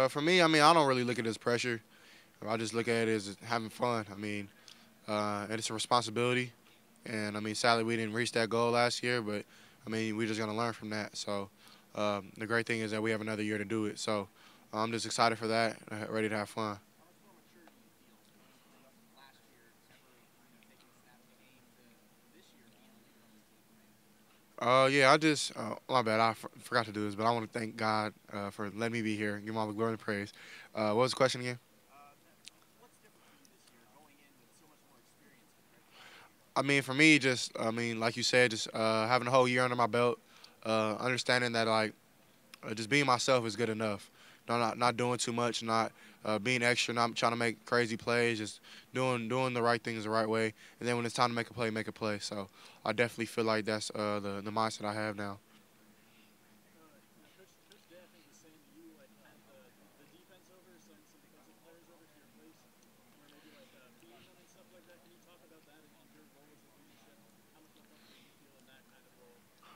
For me, I mean, I don't really look at it as pressure. I just look at it as having fun. I mean, and it's a responsibility. And I mean, sadly, we didn't reach that goal last year, but I mean, we're just gonna learn from that. So the great thing is that we have another year to do it. So I'm just excited for that, ready to have fun. Yeah, I just, my bad, forgot to do this, but I want to thank God for letting me be here. Give him all the glory and praise. What was the question again? I mean, for me, just, I mean, like you said, just having a whole year under my belt, understanding that, like, just being myself is good enough. Not doing too much, not being extra, not trying to make crazy plays, just doing the right things the right way. And then when it's time to make a play, make a play. So I definitely feel like that's the mindset I have now.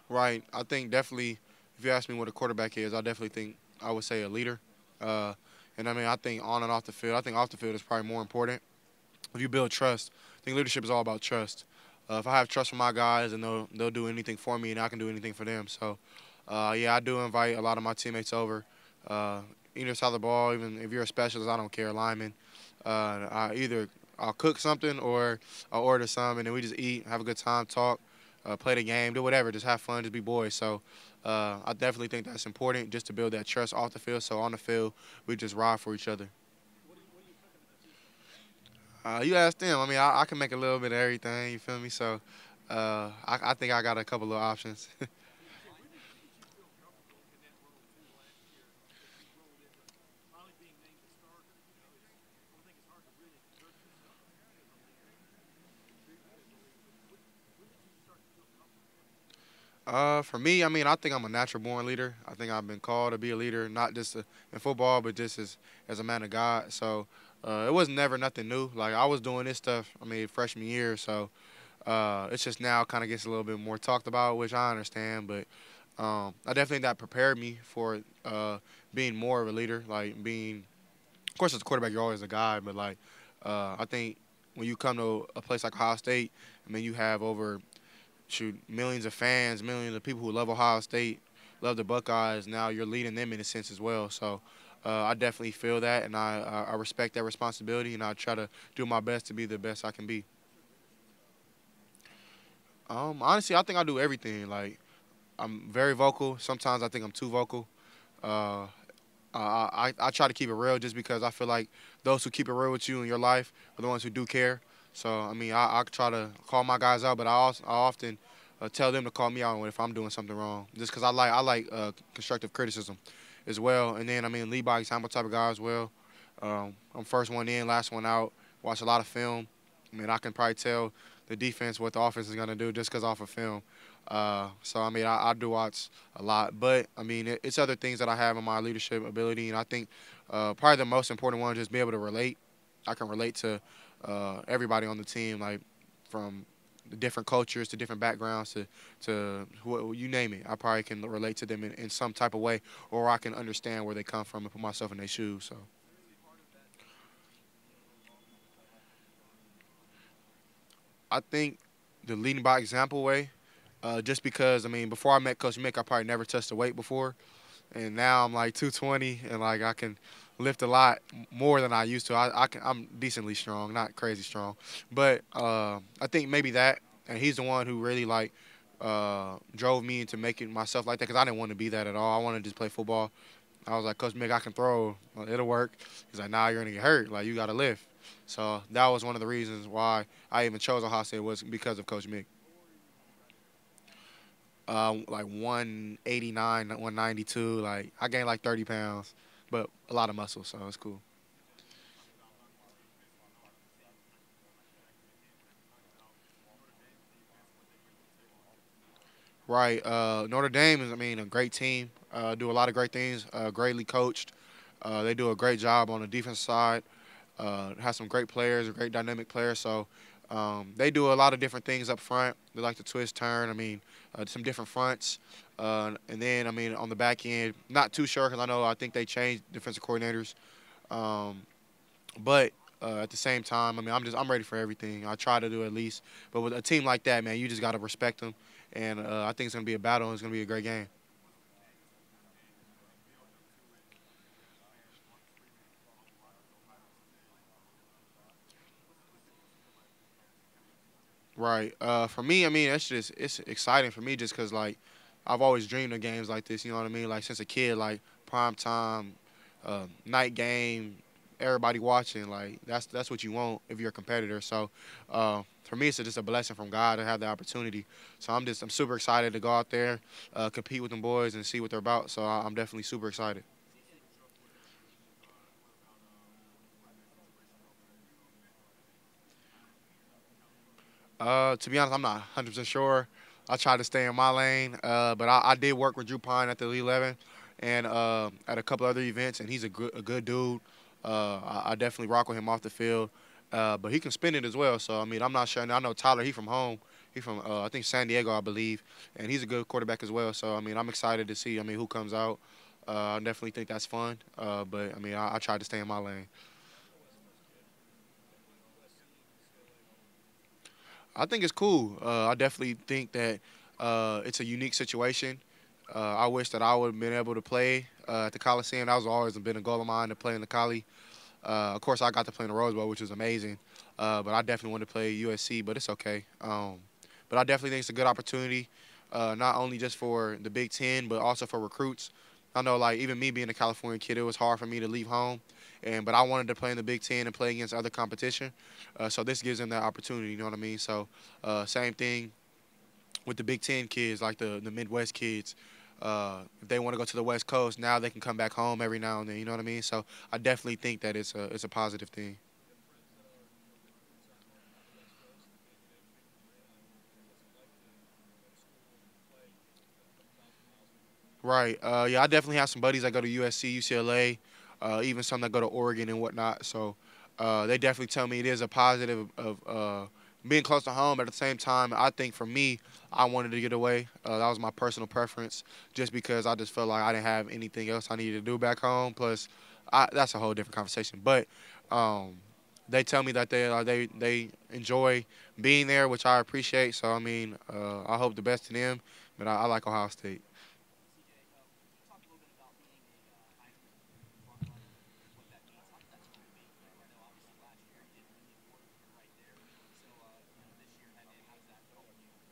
Right. I think definitely, if you ask me what a quarterback is, I definitely think I would say a leader. Uh, and I mean, I think on and off the field, I think off the field is probably more important. If you build trust, I think leadership is all about trust. If I have trust for my guys, and they'll do anything for me, and I can do anything for them. So, yeah, I do invite a lot of my teammates over. Uh, Either side of the ball, even if you're a specialist, I don't care, lineman. I'll cook something or I'll order some, and then we just eat, have a good time, talk, play the game, do whatever, just have fun, just be boys. So, I definitely think that's important just to build that trust off the field. So on the field, we just ride for each other. You asked them. I mean, I can make a little bit of everything. You feel me? So, I think I got a couple of options. For me, I mean, I think I'm a natural born leader. I think I've been called to be a leader, not just in football, but just as a man of God. So, it was never nothing new. Like I was doing this stuff. I mean, freshman year. So, it's just now kind of gets a little bit more talked about, which I understand. But I definitely think that prepared me for being more of a leader. Like being, of course, as a quarterback, you're always a guy, but like I think when you come to a place like Ohio State, I mean, you have over millions of fans, millions of people who love Ohio State, love the Buckeyes. Now you're leading them in a sense as well. So I definitely feel that, and I respect that responsibility, and I try to do my best to be the best I can be. Honestly, I think I do everything. Like I'm very vocal. Sometimes I think I'm too vocal. Uh, I try to keep it real just because I feel like those who keep it real with you in your life are the ones who do care. So I mean, I try to call my guys out, but I often tell them to call me out if I'm doing something wrong, just because I like constructive criticism as well. And then I mean, lead by example type of guy as well. I'm first one in, last one out. Watch a lot of film. I mean, I can probably tell the defense what the offense is gonna do just because off of film. So I mean, I do watch a lot, but I mean, it's other things that I have in my leadership ability, and I think probably the most important one is just be able to relate. I can relate to everybody on the team, like from the different cultures to different backgrounds to who, you name it. I probably can relate to them in some type of way, or I can understand where they come from and put myself in their shoes. So I think the leading by example way, just because I mean, before I met Coach Mick, I probably never touched a weight before, and now I'm like 220 and like I can lift a lot more than I used to. I'm decently strong, not crazy strong, but I think maybe that, and he's the one who really like drove me into making myself like that because I didn't want to be that at all. I wanted to just play football. I was like, Coach Mick, I can throw, it'll work. He's like, Nah, you're gonna get hurt. Like you got to lift. So that was one of the reasons why I even chose Ohio State was because of Coach Mick. Like 189, 192. Like I gained like 30 pounds, but a lot of muscle, so it's cool. Right. Notre Dame is, I mean, a great team. Do a lot of great things. Greatly coached. They do a great job on the defense side. Has some great players, a great dynamic players. So They do a lot of different things up front. They like to twist, turn. I mean, some different fronts. And then, I mean, on the back end, not too sure because I think they changed defensive coordinators. Um, but at the same time, I mean, I'm ready for everything. I try to do at least. But with a team like that, man, you just got to respect them. And I think it's gonna be a battle. And it's gonna be a great game. Right. For me, I mean, it's exciting for me just because like I've always dreamed of games like this. You know what I mean? Like since a kid, like prime time, night game, everybody watching. Like that's what you want if you're a competitor. So for me, it's just a blessing from God to have the opportunity. So I'm super excited to go out there, compete with them boys and see what they're about. So I'm definitely super excited. To be honest, I'm not 100% sure. I try to stay in my lane, but I did work with Drew Pine at the Elite 11 and at a couple other events, and he's a good dude. I definitely rock with him off the field, but he can spin it as well. So I mean, I'm not sure. And I know Tyler. He from home. He from I think San Diego, I believe, and he's a good quarterback as well. So I mean, I'm excited to see. I mean, who comes out. I definitely think that's fun. But I mean, I try to stay in my lane. I think it's cool. I definitely think that it's a unique situation. I wish that I would have been able to play at the Coliseum. That was always been a goal of mine to play in the Coli. Of course, I got to play in the Rose Bowl, which was amazing. But I definitely wanted to play USC, but it's okay. But I definitely think it's a good opportunity, not only just for the Big Ten, but also for recruits. I know, like even me being a California kid, it was hard for me to leave home, but I wanted to play in the Big Ten and play against other competition. So this gives them that opportunity. You know what I mean? So same thing with the Big Ten kids, like the Midwest kids. If they want to go to the West Coast, now they can come back home every now and then. You know what I mean? So I definitely think that it's a positive thing. Right. Yeah, I definitely have some buddies that go to USC, UCLA, even some that go to Oregon and whatnot. So they definitely tell me it is a positive of being close to home. At the same time, I think for me, I wanted to get away. That was my personal preference, just because I just felt like I didn't have anything else I needed to do back home. Plus, that's a whole different conversation. But um, they tell me that they enjoy being there, which I appreciate. So I mean, I hope the best to them. But I like Ohio State.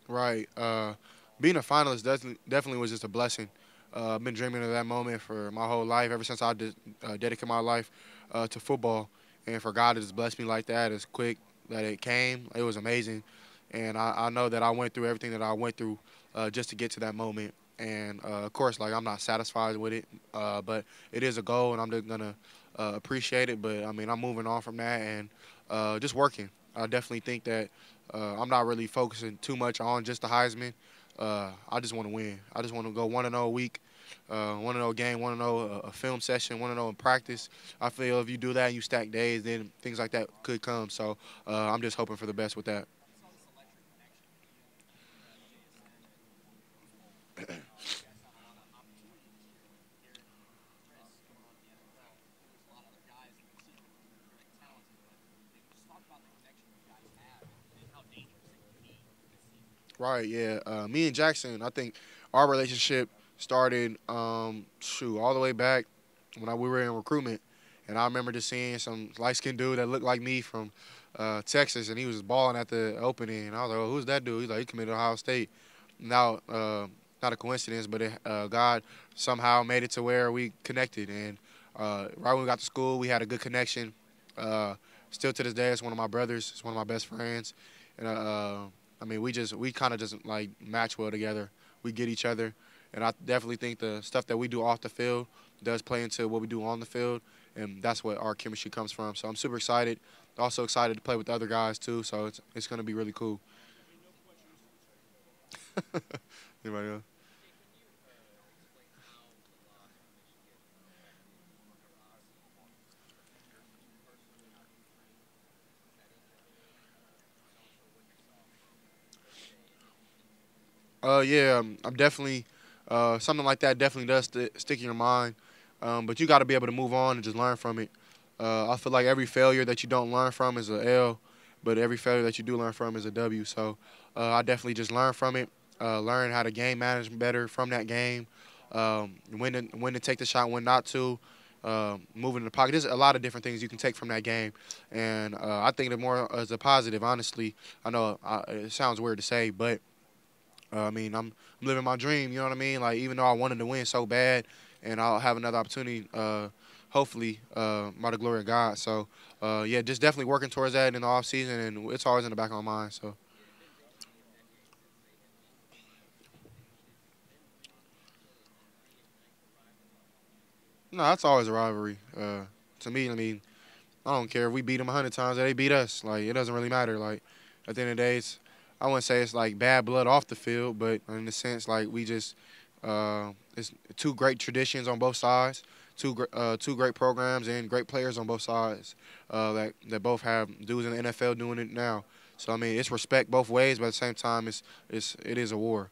Right. Being a finalist definitely was just a blessing. I've been dreaming of that moment for my whole life, ever since I dedicated my life to football. And for God to just bless me like that, as quick that it came, it was amazing. And I know that I went through everything that I went through just to get to that moment. And of course, like I'm not satisfied with it, but it is a goal, and I'm just gonna appreciate it. But I mean, I'm moving on from that and just working. I definitely think that I'm not really focusing too much on just the Heisman. I just want to win. I just want to go 1-0 a week, 1-0 game, 1-0 a film session, 1-0 in practice. I feel if you do that and you stack days, then things like that could come. So I'm just hoping for the best with that. Right, yeah. Me and Jackson, I think our relationship started, all the way back when we were in recruitment. And I remember just seeing some light skinned dude that looked like me from Texas, and he was balling at the opening. And I was like, oh, who's that dude? He's like, he committed to Ohio State. Now, not a coincidence, but God somehow made it to where we connected. And right when we got to school, we had a good connection. Uh, Still to this day, it's one of my brothers. It's one of my best friends. And I mean, we kind of just like match well together. We get each other, and I definitely think the stuff that we do off the field does play into what we do on the field, and that's what our chemistry comes from. So I'm super excited. Also excited to play with the other guys too. So it's gonna be really cool. Anybody else? Yeah, I'm definitely something like that definitely does stick in your mind. But you got to be able to move on and just learn from it. I feel like every failure that you don't learn from is a L, but every failure that you do learn from is a W. So I definitely just learn from it, learn how to game manage better from that game, when to take the shot, when not to. Moving in the pocket. There's a lot of different things you can take from that game, and I think it more as a positive. Honestly, I know it sounds weird to say, but I mean, I'm living my dream. You know what I mean? Like even though I wanted to win so bad, and I'll have another opportunity, hopefully, by the glory of God. So, yeah, just definitely working towards that in the off season, and it's always in the back of my mind. So, no, that's always a rivalry. To me, I mean, I don't care if we beat them 100 times or they beat us. Like it doesn't really matter. Like at the end of the day, I wouldn't say it's like bad blood off the field, but in the sense like we just it's two great traditions on both sides, two great programs and great players on both sides that both have dudes in the NFL doing it now. So I mean, it's respect both ways, but at the same time, it is a war.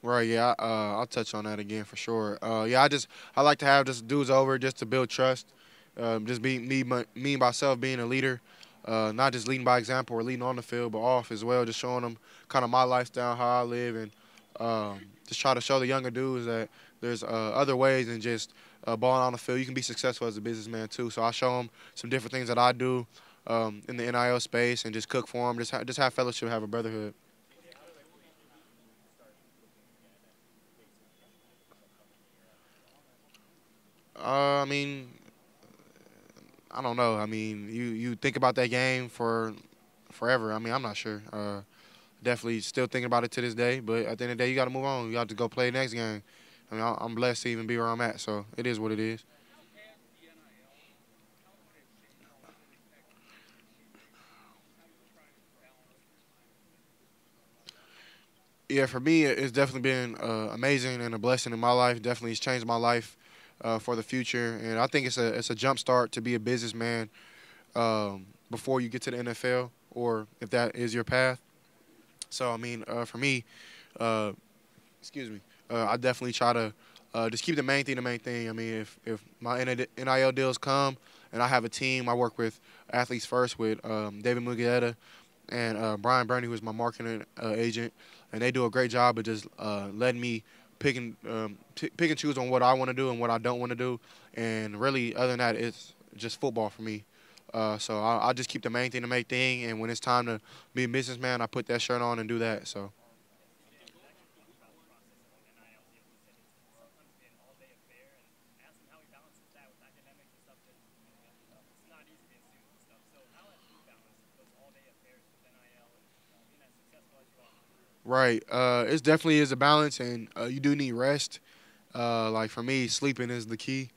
Right, yeah, I'll touch on that again for sure. Yeah, I like to have just dudes over just to build trust. Just be me myself being a leader, not just leading by example or leading on the field, but off as well. Just showing them kind of my lifestyle, how I live, and just try to show the younger dudes that there's other ways than just balling on the field. You can be successful as a businessman too. So I show them some different things that I do in the NIL space, and just cook for them. Just have fellowship, have a brotherhood. I mean, I don't know. I mean, you think about that game for forever. I mean, I'm not sure. Definitely still thinking about it to this day. But at the end of the day, you got to move on. You got to go play the next game. I mean, I'm blessed to even be where I'm at. So it is what it is. Yeah, for me, it's definitely been amazing and a blessing in my life. Definitely, it's changed my life for the future. And I think it's a jump start to be a businessman before you get to the NFL, or if that is your path. So I mean, for me, uh, excuse me, I definitely try to just keep the main thing the main thing. I mean, if my NIL deals come and I have a team, I work with Athletes First with David Mugieta and Brian Burney, who is my marketing agent, and they do a great job of just letting me pick and choose on what I want to do and what I don't want to do. And really, other than that, it's just football for me. So I just keep the main thing the main thing, and when it's time to be a businessman, I put that shirt on and do that. So. Right. It definitely is a balance, and you do need rest. Like for me, sleeping is the key.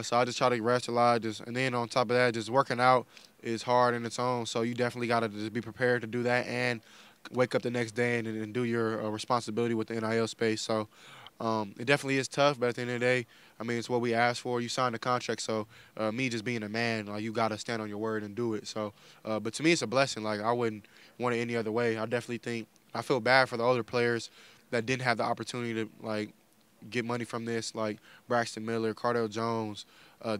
So I just try to rest a lot. And then on top of that, just working out is hard in its own. So you definitely got to just be prepared to do that and wake up the next day and do your responsibility with the NIL space. So it definitely is tough, but at the end of the day, I mean, it's what we asked for. You signed the contract, so me just being a man, like you got to stand on your word and do it. So, but to me, it's a blessing. Like I wouldn't want it any other way. I definitely think I feel bad for the older players that didn't have the opportunity to like get money from this, like Braxton Miller, Cardell Jones,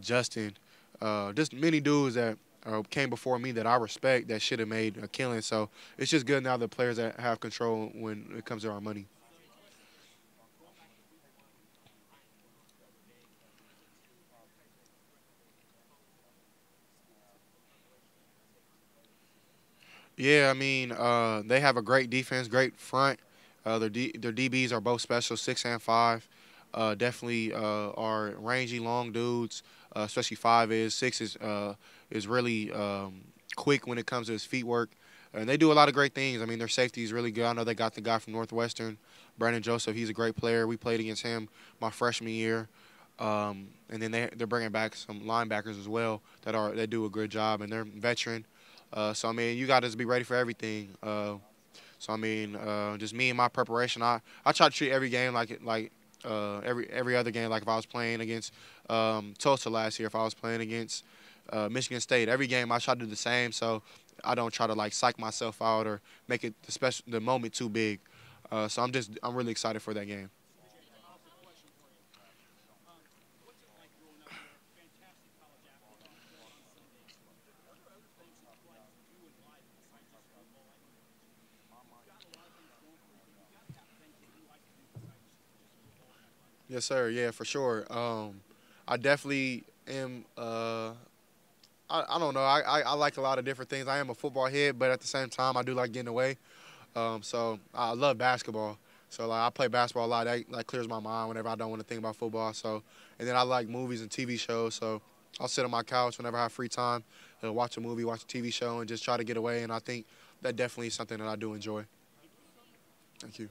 Justin, just many dudes that came before me that I respect that should have made a killing. So it's just good now the players that have control when it comes to our money. Yeah, I mean, they have a great defense, great front. Their DBs are both special, 6 and 5. Definitely are rangy, long dudes. Especially 5 is 6 is really quick when it comes to his feet work, and they do a lot of great things. I mean, their safety is really good. I know they got the guy from Northwestern, Brandon Joseph. He's a great player. We played against him my freshman year. And then they're bringing back some linebackers as well that do a good job, and they're veteran. So I mean, you got to just be ready for everything. So I mean, just me and my preparation. I try to treat every game like every other game. Like if I was playing against Tulsa last year, if I was playing against Michigan State, every game I try to do the same. So I don't try to like psych myself out or make it the moment too big. So I'm really excited for that game. Yes, sir. Yeah, for sure. I definitely am. I don't know. I like a lot of different things. I am a football head, but at the same time, I do like getting away. So I love basketball. So like I play basketball a lot. That like clears my mind whenever I don't want to think about football. So and then I like movies and TV shows. So I'll sit on my couch whenever I have free time, watch a movie, watch a TV show, and just try to get away. And I think that definitely is something that I do enjoy. Thank you.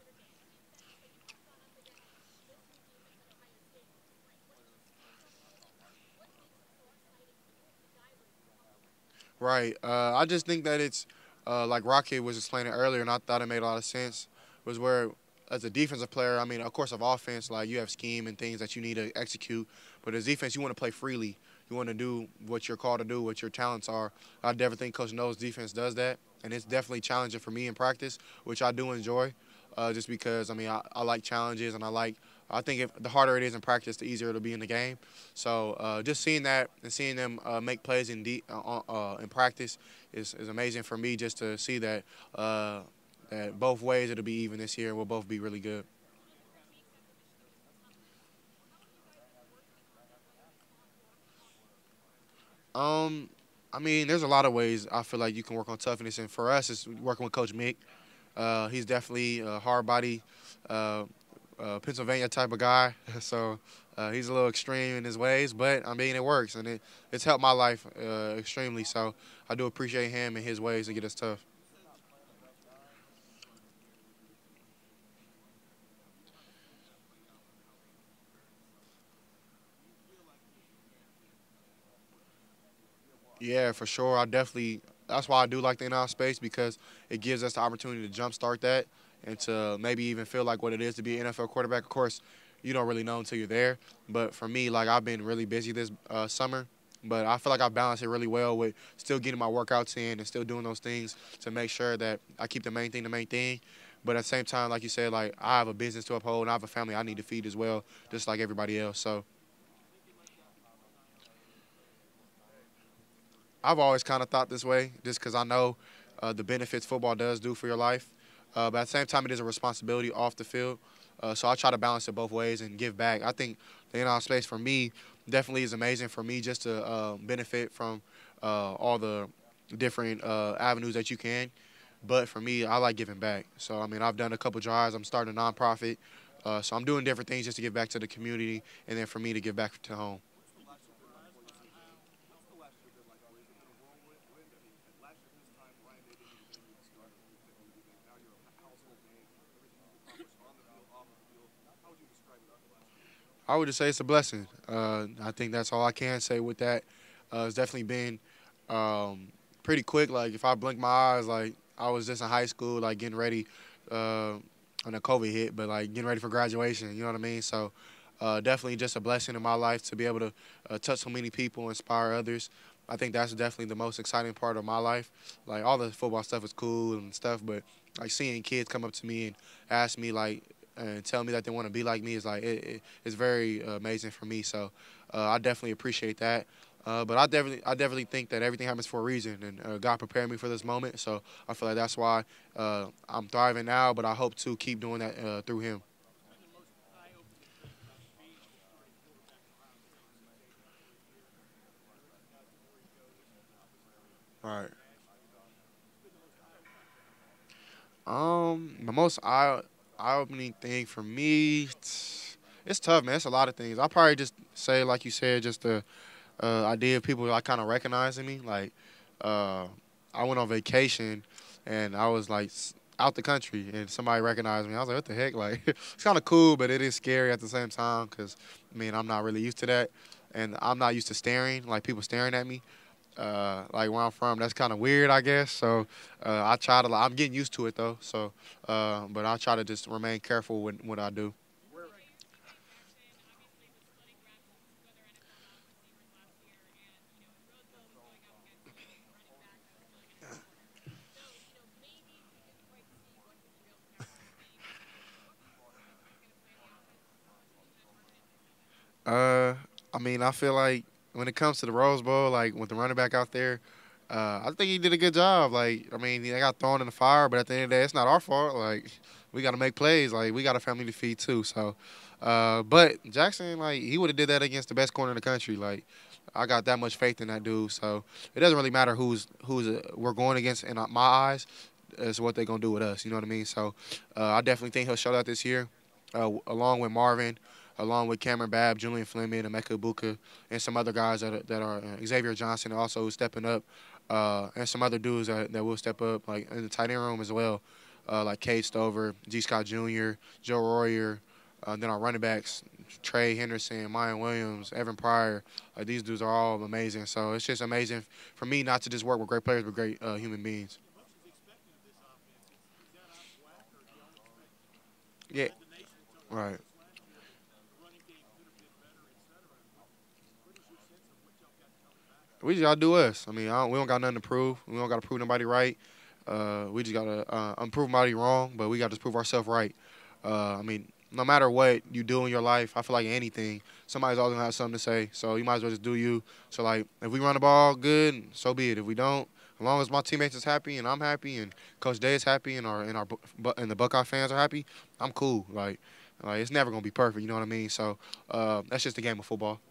Right. I just think that it's like Rocket was explaining earlier, and I thought it made a lot of sense. Was where as a defensive player, I mean, of course, of offense, like you have scheme and things that you need to execute, but as defense, you want to play freely. You want to do what you're called to do, what your talents are. I definitely think Coach Knows defense does that, and it's definitely challenging for me in practice, which I do enjoy, just because I mean I like challenges and I think if the harder it is in practice, the easier it'll be in the game. So just seeing that and seeing them make plays in practice is amazing for me. Just to see that that both ways it'll be even this year. We'll both be really good. Um, I mean, there's a lot of ways I feel like you can work on toughness, and for us, it's working with Coach Mick. He's definitely a hard body, uh, Pennsylvania type of guy. So he's a little extreme in his ways, but I mean, it works, and it's helped my life extremely. So I do appreciate him and his ways to get us tough. Yeah, for sure. I definitely. That's why I do like the in-house space because it gives us the opportunity to jumpstart that and to maybe even feel like what it is to be an NFL quarterback. Of course, you don't really know until you're there. But for me, like I've been really busy this summer, but I feel like I balance it really well with still getting my workouts in and still doing those things to make sure that I keep the main thing. But at the same time, like you said, like I have a business to uphold and I have a family I need to feed as well, just like everybody else. So I've always kind of thought this way, just because I know the benefits football does do for your life. But at the same time, it is a responsibility off the field. So I try to balance it both ways and give back. I think the in-house space for me definitely is amazing for me just to benefit from all the different avenues that you can. But for me, I like giving back. So I mean, I've done a couple drives. I'm starting a nonprofit. So I'm doing different things just to give back to the community, and then for me to give back to home. I would just say it's a blessing. I think that's all I can say with that. It's definitely been pretty quick. Like if I blink my eyes, like I was just in high school, like getting ready when the COVID hit, but like getting ready for graduation. You know what I mean? So definitely just a blessing in my life to be able to touch so many people, inspire others. I think that's definitely the most exciting part of my life. Like all the football stuff is cool and stuff, but like seeing kids come up to me and ask me like and tell me that they want to be like me is like it's very amazing for me. So I definitely appreciate that. But I definitely think that everything happens for a reason, and God prepared me for this moment. So I feel like that's why I'm thriving now. But I hope to keep doing that through Him. All right. The most eye-opening thing for me, it's tough, man. It's a lot of things. I'll probably just say, like you said, just the idea of people like kind of recognizing me. Like, uh, I went on vacation and I was like out the country and somebody recognized me. I was like, what the heck? Like, it's kind of cool, but it is scary at the same time because, I mean, I'm not really used to that. And I'm not used to staring, like people staring at me. Like where I'm from, that's kind of weird, I guess. So I try to. I'm getting used to it though. So, but I try to just remain careful with what I do. I mean, I feel like when it comes to the Rose Bowl, like with the running back out there, I think he did a good job. Like, I mean, they got thrown in the fire, but at the end of the day, it's not our fault. Like, we got to make plays. Like, we got a family to feed too. So, but Jackson, like, he would have did that against the best corner in the country. Like, I got that much faith in that dude. So it doesn't really matter who's we're going against in my eyes. Is what they're gonna do with us. You know what I mean? So, I definitely think he'll show that this year, along with Marvin, along with Cameron Babb, Julian Fleming, Emeka Ibuka, and some other guys that are Xavier Johnson also stepping up, and some other dudes that will step up, like in the tight end room as well, like Cade Stover, G. Scott Jr., Joe Royer, then our running backs, Trey Henderson, Mayan Williams, Evan Pryor. These dudes are all amazing. So it's just amazing for me not to just work with great players, but great human beings. Yeah, right. We just gotta do us. I mean, we don't got nothing to prove. We don't gotta prove nobody right. We just gotta prove nobody wrong, but we gotta just prove ourselves right. I mean, no matter what you do in your life, I feel like anything, somebody's always gonna have something to say. So you might as well just do you. So like, if we run the ball good, so be it. If we don't, as long as my teammates is happy and I'm happy and Coach Day is happy and and the Buckeye fans are happy, I'm cool. Like it's never gonna be perfect. You know what I mean? So that's just the game of football.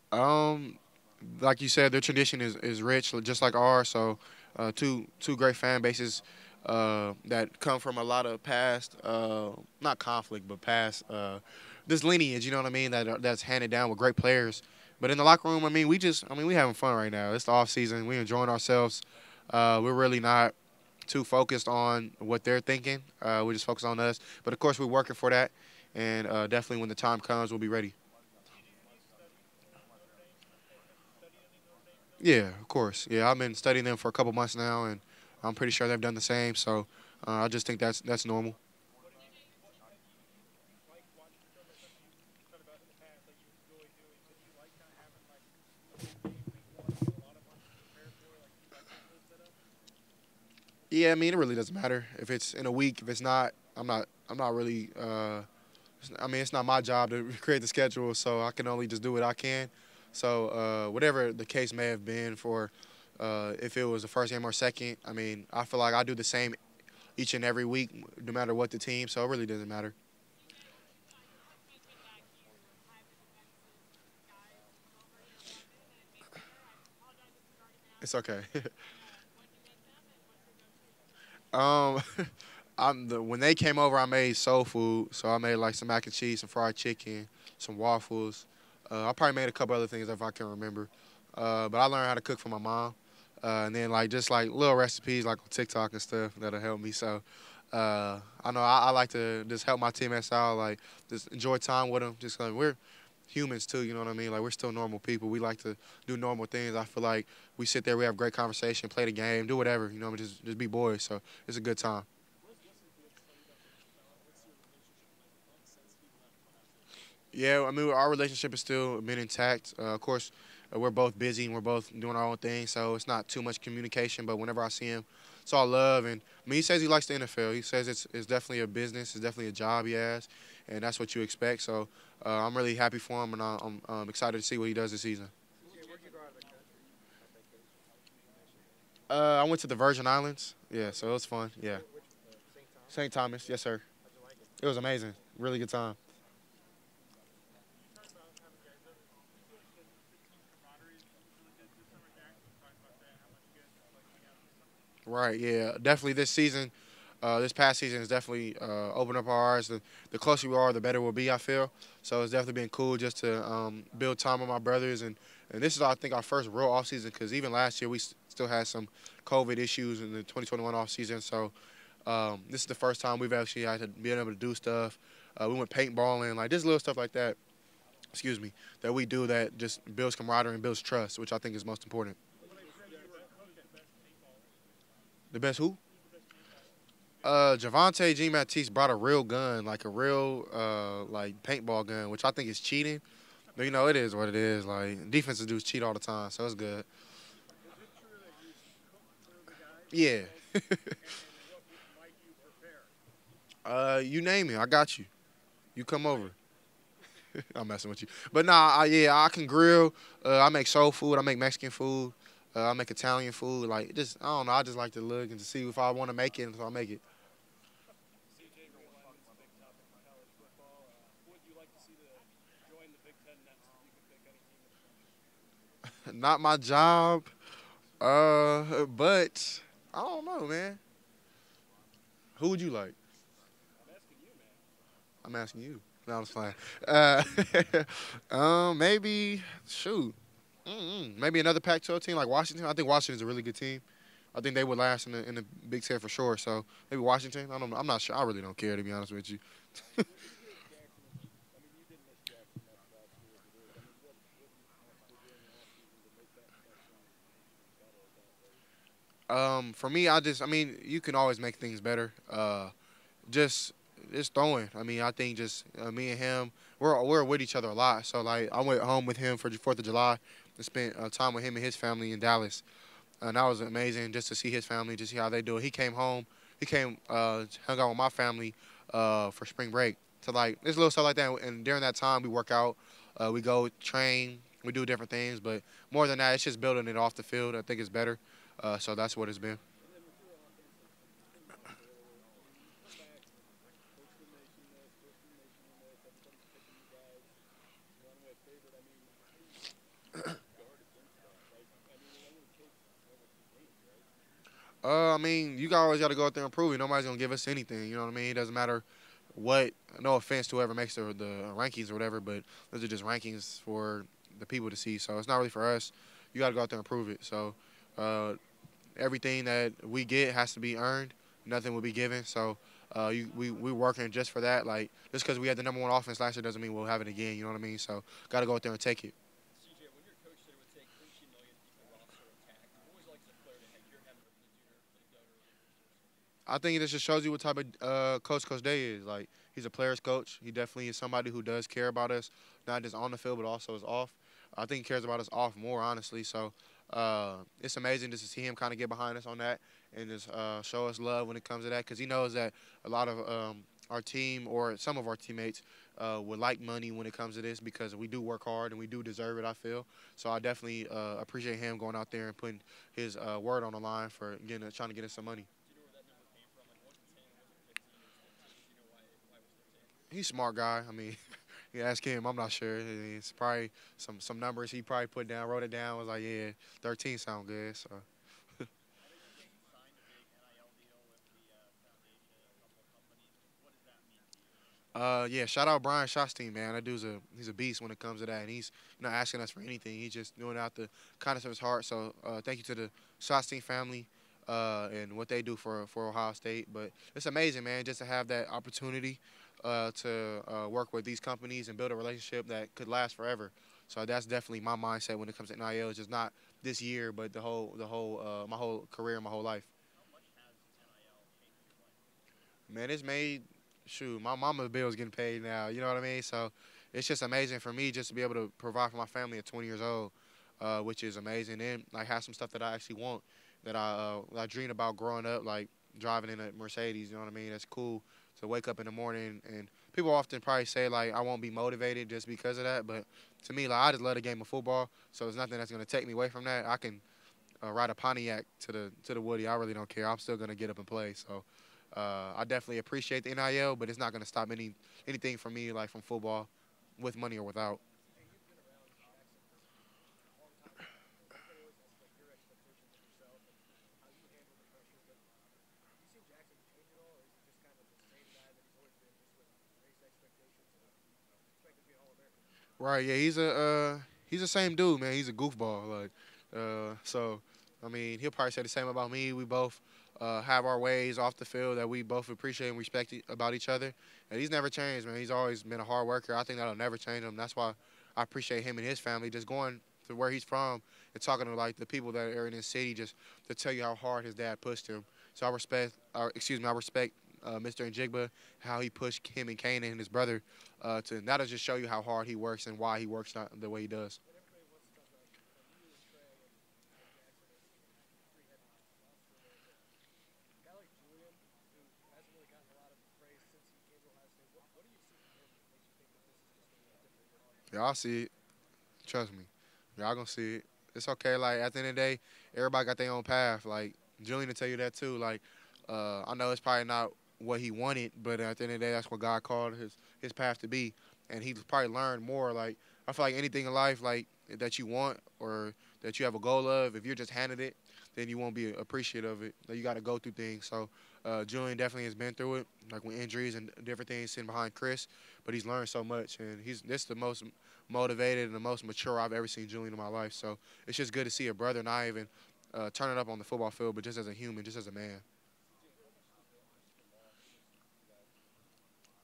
Um, like you said, their tradition is rich, just like ours. So, two great fan bases that come from a lot of past, not conflict, but past this lineage. You know what I mean? That's handed down with great players. But in the locker room, I mean, we having fun right now. It's the off season. We enjoying ourselves. We're really not too focused on what they're thinking. We just focus on us. But of course, we're working for that, and definitely when the time comes, we'll be ready. Yeah, of course. Yeah, I've been studying them for a couple months now, and I'm pretty sure they've done the same. So I just think that's normal. Yeah, I mean it really doesn't matter if it's in a week. If it's not, I'm not really. I mean, it's not my job to create the schedule, so I can only just do what I can. So whatever the case may have been for, if it was the first game or second, I mean, I feel like I do the same each and every week, no matter what the team. So it really doesn't matter. It's okay. um, when they came over, I made soul food. So I made like some mac and cheese, some fried chicken, some waffles. I probably made a couple other things if I can remember. But I learned how to cook from my mom. And then like just like little recipes like on TikTok and stuff that'll help me. So I know I like to just help my teammates out, like just enjoy time with them. Just like we're humans too, you know what I mean? Like we're still normal people. We like to do normal things. I feel like we sit there, we have great conversation, play the game, do whatever, you know, just be boys. So it's a good time. Yeah, I mean, our relationship is still been intact. Of course, we're both busy and we're both doing our own thing, so it's not too much communication. But whenever I see him, it's all love. And I mean, he says he likes the NFL. He says it's definitely a business. It's definitely a job he has, and that's what you expect. So I'm really happy for him, and I'm excited to see what he does this season. I went to the Virgin Islands. Yeah, so it was fun. Yeah, St. Thomas. Yes, sir. It was amazing. Really good time. Right. Yeah. Definitely this season, this past season has definitely opened up our eyes. The closer we are, the better we'll be. I feel so. It's definitely been cool just to build time with my brothers, and this is I think our first real off season because even last year we still had some COVID issues in the 2021 off season. So this is the first time we've actually had to be able to do stuff. We went paintballing, like just little stuff like that. Excuse me, that we do that just builds camaraderie and builds trust, which I think is most important. The best who? Javante G. Matisse brought a real gun, like a real like paintball gun, which I think is cheating. But you know, it is what it is. Like defensive dudes cheat all the time, so it's good. Yeah. You name it, I got you. You come over. I'm messing with you, but nah, yeah, I can grill. I make soul food. I make Mexican food. I make Italian food. Like just, I don't know. I just like to look and to see if I want to make it, so I make it. Not my job. But I don't know, man. Who would you like? I'm asking you. No, I'm just playing. Uh, maybe shoot. Maybe another Pac-12 team like Washington. I think Washington's a really good team. I think they would last in the Big Ten for sure. So maybe Washington. I don't know. I'm not sure. I really don't care to be honest with you. For me, I mean, you can always make things better. Just just throwing. I mean, I think just me and him, we're with each other a lot. So like, I went home with him for the Fourth of July and spent time with him and his family in Dallas, and that was amazing just to see his family, just see how they do it. He came home, he came hung out with my family for spring break. So like, there's little stuff like that, and during that time we work out, we go train, we do different things, but more than that, it's just building it off the field. I think it's better. So that's what it's been. I mean, you always got to go out there and prove it. Nobody's gonna give us anything. You know what I mean? It doesn't matter what. No offense to whoever makes the rankings or whatever, but those are just rankings for the people to see. So it's not really for us. You got to go out there and prove it. So uh, everything that we get has to be earned. Nothing will be given. So we working just for that. Like just because we had the number one offense last year doesn't mean we'll have it again. You know what I mean? So got to go out there and take it. I think it just shows you what type of Coach Day is. Like he's a player's coach. He definitely is somebody who does care about us, not just on the field but also is off. I think he cares about us off more, honestly. So it's amazing just to see him kind of get behind us on that and just show us love when it comes to that because he knows that a lot of our team or some of our teammates would like money when it comes to this because we do work hard and we do deserve it. I feel so. I definitely appreciate him going out there and putting his word on the line for trying to get us some money. He's a smart guy. I mean, you ask him, I'm not sure. It's probably some numbers he probably put down, wrote it down, was like, yeah, 13 sound good. So, yeah, shout out Brian Schottenstein, man. That dude's he's a beast when it comes to that, and he's asking us for anything. He's just doing it out the kindness of his heart. So, thank you to the Schottenstein family. And what they do for Ohio State, but it's amazing, man, just to have that opportunity to work with these companies and build a relationship that could last forever. So that's definitely my mindset when it comes to NIL. It's just not this year, but my whole career, my whole life. Man, it's made. Shoot, my mama's bill is getting paid now. You know what I mean? So it's just amazing for me just to be able to provide for my family at 20 years old, which is amazing. And like have some stuff that I actually want that I dreamed about growing up, like driving in a Mercedes. You know what I mean? That's cool to wake up in the morning and people often probably say like I won't be motivated just because of that, but to me like I just love the game of football, so there's nothing that's gonna take me away from that. I can ride a Pontiac to the Woody. I really don't care. I'm still gonna get up and play. So I definitely appreciate the NIL, but it's not gonna stop anything from me like from football, with money or without. Right? Yeah, he's the same dude, man. He's a goofball. Like so, I mean, he'll probably say the same about me. We both have our ways off the field that we both appreciate and respect about each other. And he's never changed, man. He's always been a hard worker. I think that'll never change him. That's why I appreciate him and his family just going to where he's from and talking to like the people that are in his city just to tell you how hard his dad pushed him. So I respect Mr. Njigba, how he pushed him and Kanan and his brother to that'll just show you how hard he works and why he works the way he does. Y'all see it. Trust me. Y'all gonna see it. It's okay. Like at the end of the day, everybody got their own path. Like Julian will tell you that too. Like I know it's probably not what he wanted, but at the end of the day, that's what God called his path to be, and he's probably learned more. Like I feel like anything in life, like that you want or that you have a goal of, if you're just handed it, then you won't be appreciative of it. Like, you got to go through things. So Julian definitely has been through it, like with injuries and different things sitting behind Chris, but he's learned so much, and he's this the most motivated and the most mature I've ever seen Julian in my life. So it's just good to see a brother not even turning up on the football field, but just as a human, just as a man.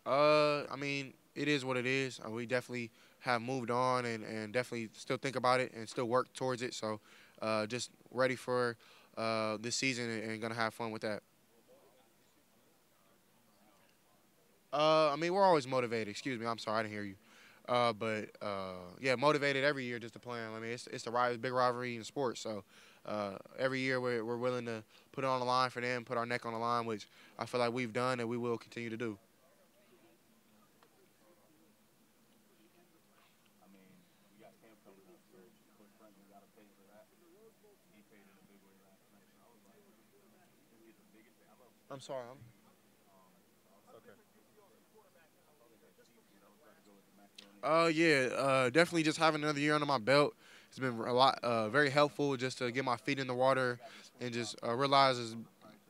I mean, it is what it is. We definitely have moved on and definitely still think about it and still work towards it. So just ready for this season and gonna have fun with that. I mean, we're always motivated. Excuse me, I'm sorry, I didn't hear you. But yeah, motivated every year just to plan. I mean, it's the big rivalry in sports. So every year we're willing to put it on the line for them, put our neck on the line, which I feel like we've done and we will continue to do. I'm sorry. Yeah, definitely just having another year under my belt has been a lot, very helpful just to get my feet in the water and just realize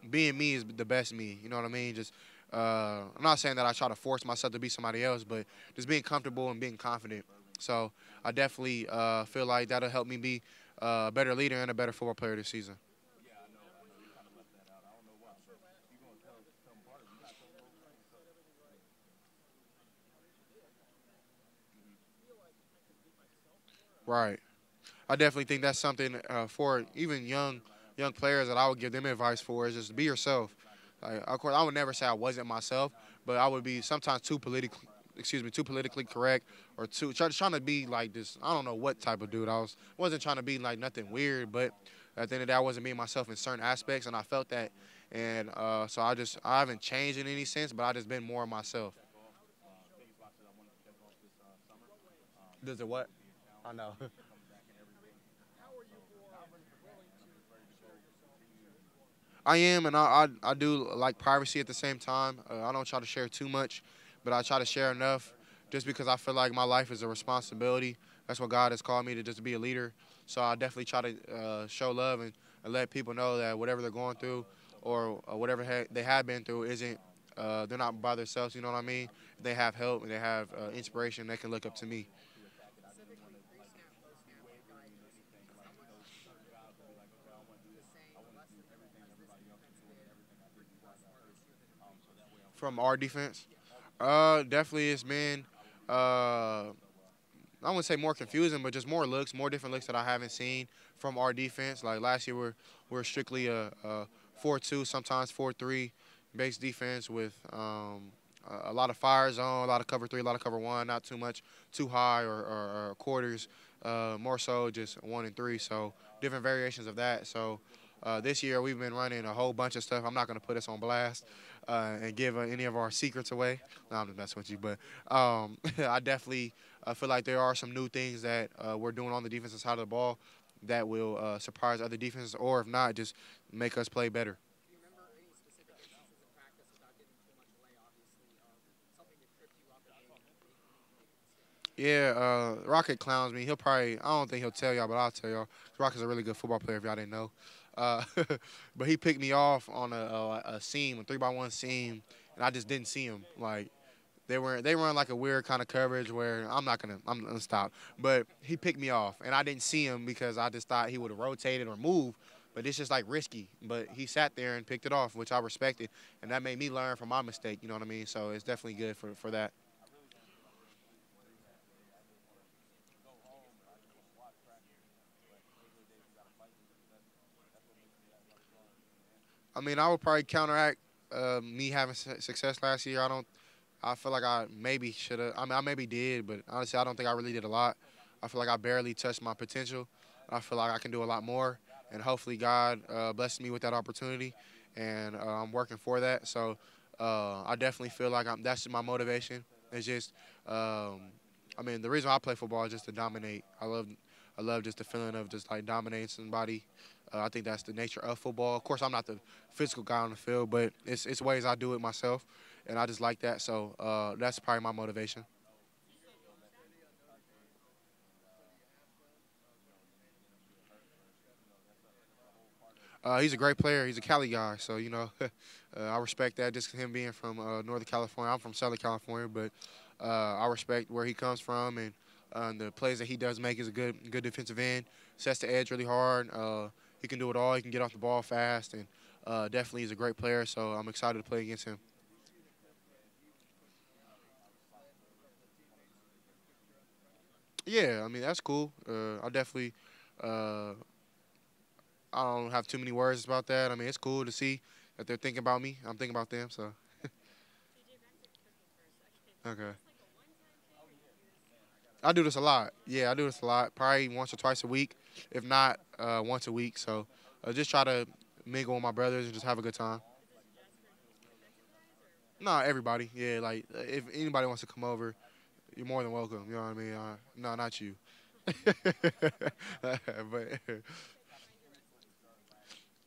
being me is the best me. You know what I mean? Just I'm not saying that I try to force myself to be somebody else, but just being comfortable and being confident. So I definitely feel like that'll help me be a better leader and a better football player this season. Right. I definitely think that's something for even young players that I would give them advice for is just be yourself. Like, of course, I would never say I wasn't myself, but I would be sometimes too politically correct or trying to be like this. I don't know what type of dude I wasn't trying to be like nothing weird, but at the end of the day, I wasn't being myself in certain aspects, and I felt that, and so I haven't changed in any sense, but I just been more myself. Does it what? I know. I am, and I do like privacy at the same time. I don't try to share too much, but I try to share enough just because I feel like my life is a responsibility. That's what God has called me to just be a leader. So I definitely try to show love and let people know that whatever they're going through or whatever they have been through isn't, they're not by themselves, you know what I mean? If they have help and they have inspiration, they can look up to me. From our defense, definitely it's been. I wouldn't say more confusing, but just more looks, more different looks that I haven't seen from our defense. Like last year, we're strictly a 4-2, sometimes 4-3 base defense with a lot of fire zone, a lot of cover three, a lot of cover one, not too much too high or quarters. More so just 1 and 3. So different variations of that. So this year we've been running a whole bunch of stuff. I'm not going to put us on blast and give any of our secrets away. No, I'm just messing with you, but I definitely feel like there are some new things that we're doing on the defensive side of the ball that will surprise other defenses, or if not, just make us play better. Yeah, Rocket clowns me. He'll probably, I don't think he'll tell y'all, but I'll tell y'all. Rocket's a really good football player if y'all didn't know. Uh, but he picked me off on a seam, a 3-by-1 seam, and I just didn't see him. Like, they run like a weird kind of coverage where I'm gonna stop. But he picked me off and I didn't see him because I just thought he would have rotated or moved. But it's just like risky. But he sat there and picked it off, which I respected, and that made me learn from my mistake. You know what I mean? So it's definitely good for that. I mean, I would probably counteract me having success last year. I feel like I maybe should have. I mean, I maybe did, but honestly, I don't think I really did a lot. I feel like I barely touched my potential. I feel like I can do a lot more, and hopefully, God blesses me with that opportunity, and I'm working for that. So, I definitely feel like that's my motivation. It's just I mean, the reason I play football is just to dominate. I love just the feeling of just like dominating somebody. I think that's the nature of football. Of course, I'm not the physical guy on the field, but it's ways I do it myself, and I just like that. So that's probably my motivation. He's a great player. He's a Cali guy, so I respect that. Just him being from Northern California, I'm from Southern California, but I respect where he comes from and the plays that he does make is a good defensive end. Sets the edge really hard. He can do it all. He can get off the ball fast, and definitely he's a great player. So I'm excited to play against him. Yeah, I mean that's cool. I definitely. Uh, I don't have too many words about that. I mean it's cool to see that they're thinking about me. I'm thinking about them. So okay. I do this a lot. Yeah, I do this a lot. Probably once or twice a week, if not once a week. So just try to mingle with my brothers and just have a good time. Nah, everybody. Yeah, like if anybody wants to come over, you're more than welcome. You know what I mean? No, not you. but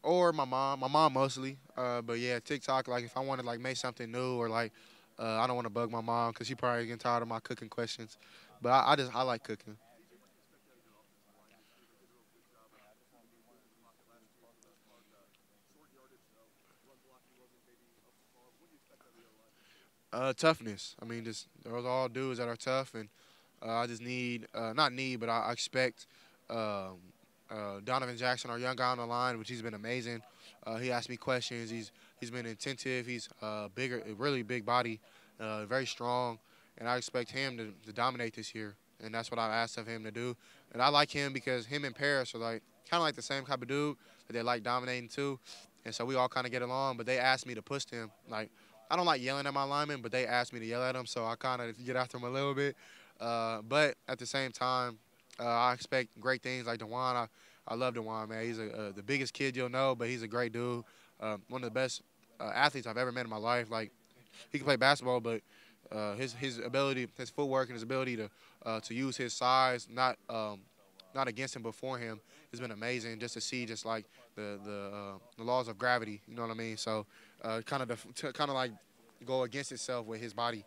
or my mom mostly. But yeah, TikTok. Like if I want to like make something new or like I don't want to bug my mom because she probably getting tired of my cooking questions. But I like cooking. Toughness. I mean, just those all dudes that are tough, and I just need not need, but I expect um, Donovan Jackson, our young guy on the line, which he's been amazing. He asked me questions. He's been attentive. He's bigger, a really big body, very strong, and I expect him to dominate this year. And that's what I asked of him to do. And I like him because him and Paris are like kind of like the same type of dude that they like dominating too. And so we all kind of get along. But they asked me to push him. Like I don't like yelling at my linemen, but they asked me to yell at them, so I kind of get after them a little bit. But at the same time, I expect great things like Dewan. I love Dewan, man. He's the biggest kid you'll know, but he's a great dude. One of the best athletes I've ever met in my life. Like he can play basketball, but his ability, his footwork, and his ability to use his size, not against him but for him, has been amazing. Just to see, just like the laws of gravity. You know what I mean? So kind of like go against itself with his body.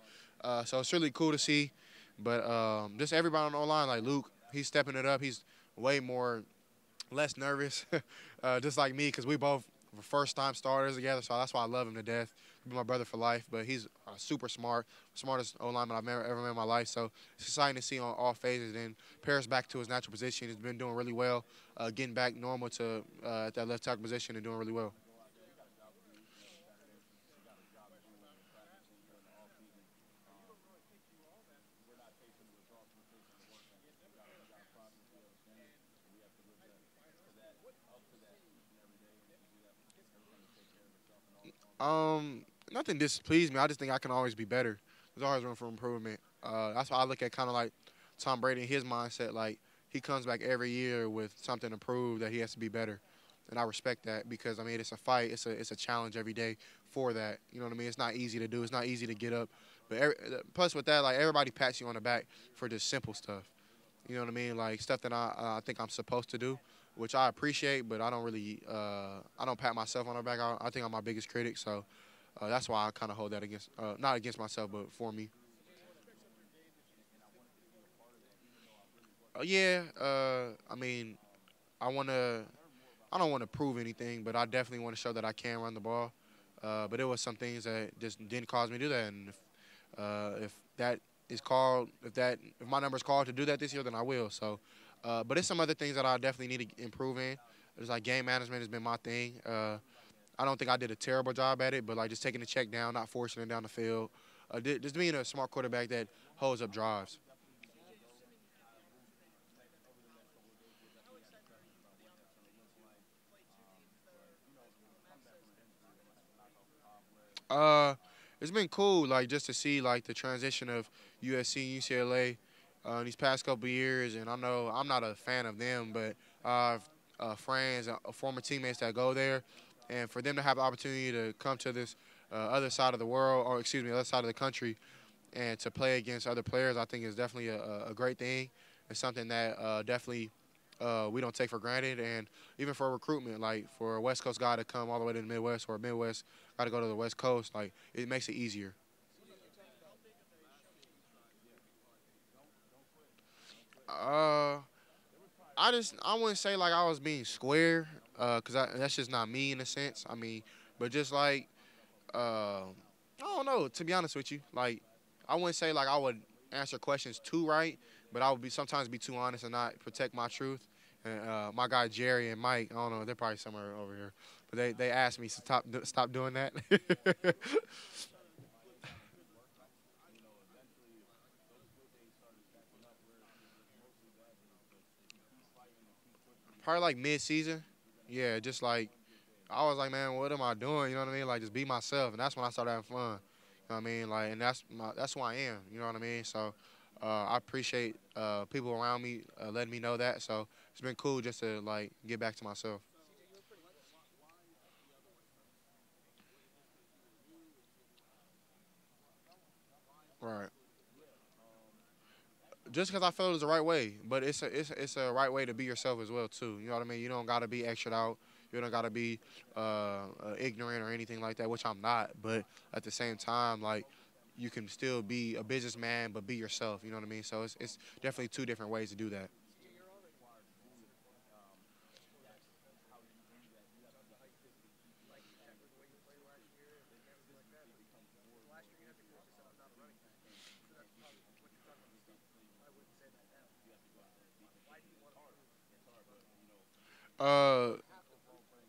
So it's really cool to see. But just everybody on the line, like Luke, he's stepping it up. He's way more less nervous, just like me, because we both were first time starters together. So that's why I love him to death. He'll be my brother for life. But he's super smart, smartest O lineman I've ever met in my life. So it's exciting to see on all phases. And Paris back to his natural position. He's been doing really well, getting back normal to at that left tackle position and doing really well. Um, Nothing displeased me. I just think I can always be better. There's always room for improvement. That's why I look at kind of like Tom Brady and his mindset. Like he comes back every year with something to prove that he has to be better, and I respect that because I mean it's a fight. It's a challenge every day for that. You know what I mean? It's not easy to do. It's not easy to get up. But plus with that, like everybody pats you on the back for just simple stuff. You know what I mean? Like stuff that I think I'm supposed to do, which I appreciate, but I don't really I don't pat myself on the back. I think I'm my biggest critic, so that's why I kind of hold that against not against myself, but for me. Yeah, I mean, I want to. I don't want to prove anything, but I definitely want to show that I can run the ball. But it was some things that just didn't cause me to do that, and if that is called, if my number is called to do that this year, then I will. So, but it's some other things that I definitely need to improve in. It's like game management has been my thing. I don't think I did a terrible job at it, but like just taking the check down, not forcing it down the field, just being a smart quarterback that holds up drives. Uh, it's been cool, like just to see like the transition of USC and UCLA these past couple of years, and I know I'm not a fan of them, but I have friends, former teammates that go there, and for them to have the opportunity to come to this other side of the world, or excuse me, other side of the country, and to play against other players, I think is definitely a great thing. It's something that definitely we don't take for granted. And even for recruitment, like for a West Coast guy to come all the way to the Midwest or a Midwest guy to go to the West Coast, like it makes it easier. Uh, I wouldn't say like I was being square, cause that's just not me in a sense. I mean, but just like I don't know. To be honest with you, like I wouldn't say like I would answer questions too right, but I would be sometimes be too honest and not protect my truth. And my guy Jerry and Mike, I don't know, they're probably somewhere over here, but they asked me to stop doing that. Probably like mid season. Yeah, just like I was like, man, what am I doing? You know what I mean? Like just be myself, and that's when I started having fun. You know what I mean? Like, and that's who I am. You know what I mean? So I appreciate people around me letting me know that. So it's been cool just to like get back to myself. Right. Just because I felt it was the right way, but it's a right way to be yourself as well too. You know what I mean? You don't gotta be extra out. You don't gotta be ignorant or anything like that, which I'm not. But at the same time, like you can still be a businessman, but be yourself. You know what I mean? So it's definitely two different ways to do that. Uh,